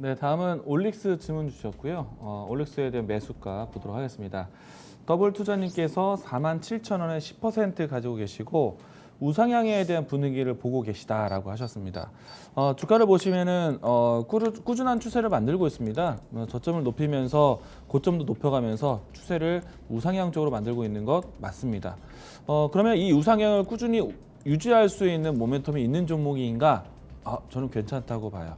네, 다음은 올릭스 질문 주셨고요. 올릭스에 대한 매수가 보도록 하겠습니다. 더블 투자님께서 47,000원에 10% 가지고 계시고 우상향에 대한 분위기를 보고 계시다라고 하셨습니다. 주가를 보시면은 꾸준한 추세를 만들고 있습니다. 저점을 높이면서 고점도 높여가면서 추세를 우상향 쪽으로 만들고 있는 것 맞습니다. 그러면 이 우상향을 꾸준히 유지할 수 있는 모멘텀이 있는 종목인가? 저는 괜찮다고 봐요.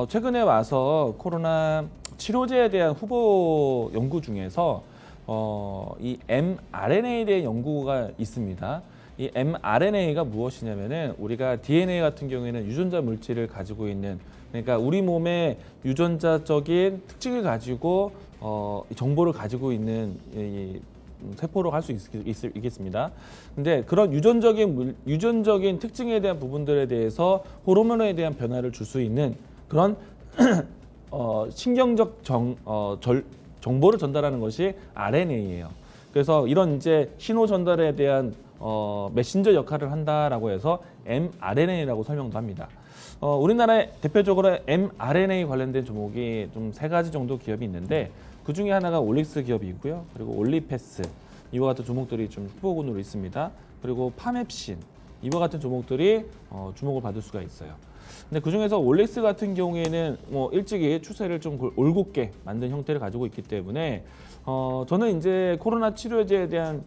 최근에 와서 코로나 치료제에 대한 후보 연구 중에서 이 mRNA에 대한 연구가 있습니다. 이 mRNA가 무엇이냐면은 우리가 DNA 같은 경우에는 유전자 물질을 가지고 있는, 그러니까 우리 몸의 유전자적인 특징을 가지고 정보를 가지고 있는 이 세포로 할 수 있겠습니다. 근데 그런 유전적인 특징에 대한 부분들에 대해서 호르몬에 대한 변화를 줄 수 있는 그런 신경적 정보를 전달하는 것이 RNA예요. 그래서 이런 이제 신호 전달에 대한 메신저 역할을 한다라고 해서 mRNA라고 설명도 합니다. 우리나라에 대표적으로 mRNA 관련된 종목이 좀 3가지 정도 기업이 있는데 그 중에 하나가 올릭스 기업이고요. 그리고 올리패스 이와 같은 종목들이 좀 후보군으로 있습니다. 그리고 파맵신 이와 같은 종목들이 주목을 받을 수가 있어요. 근데 그 중에서 올릭스 같은 경우에는 일찍이 추세를 좀 올곧게 만든 형태를 가지고 있기 때문에 저는 이제 코로나 치료제에 대한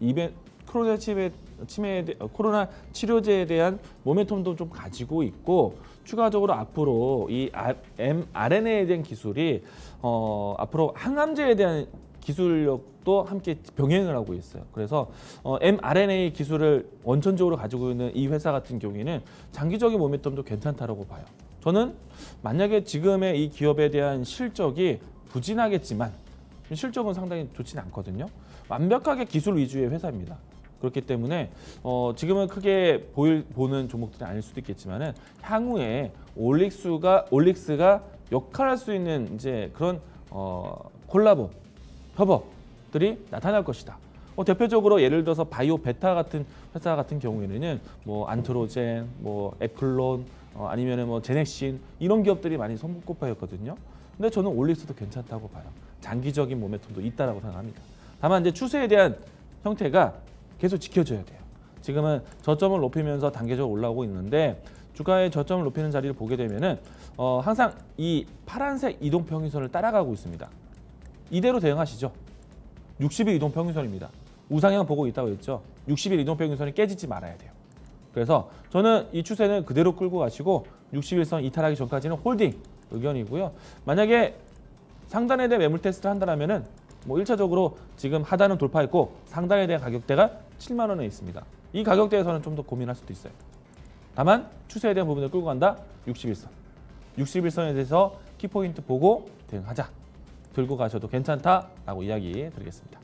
코로나 치료제에 대한 모멘텀도 좀 가지고 있고 추가적으로 앞으로 이 mRNA에 대한 기술이 앞으로 항암제에 대한 기술력도 함께 병행을 하고 있어요. 그래서 mRNA 기술을 원천적으로 가지고 있는 이 회사 같은 경우에는 장기적인 모멘텀도 괜찮다라고 봐요. 저는 만약에 지금의 이 기업에 대한 실적이 부진하겠지만 실적은 상당히 좋지는 않거든요. 완벽하게 기술 위주의 회사입니다. 그렇기 때문에 지금은 크게 보는 종목들이 아닐 수도 있겠지만은 향후에 올릭스가 역할할 수 있는 이제 그런 콜라보 협업들이 나타날 것이다. 대표적으로 예를 들어서 바이오 베타 같은 회사 같은 경우에는 뭐 안트로젠, 뭐 에클론, 아니면은 뭐 제넥신 이런 기업들이 많이 손꼽혀였거든요. 근데 저는 올릭스도 괜찮다고 봐요. 장기적인 모멘텀도 있다라고 생각합니다. 다만 이제 추세에 대한 형태가 계속 지켜져야 돼요. 지금은 저점을 높이면서 단계적으로 올라오고 있는데 주가의 저점을 높이는 자리를 보게 되면은 항상 이 파란색 이동평균선을 따라가고 있습니다. 이대로 대응하시죠. 60일 이동평균선입니다. 우상향 보고 있다고 했죠. 60일 이동평균선이 깨지지 말아야 돼요. 그래서 저는 이 추세는 그대로 끌고 가시고 60일선 이탈하기 전까지는 홀딩 의견이고요. 만약에 상단에 대한 매물 테스트를 한다면은 뭐 1차적으로 지금 하단은 돌파했고 상단에 대한 가격대가 7만 원에 있습니다. 이 가격대에서는 좀 더 고민할 수도 있어요. 다만 추세에 대한 부분을 끌고 간다. 61선. 61선에 대해서 키포인트 보고 대응하자. 들고 가셔도 괜찮다라고 이야기 드리겠습니다.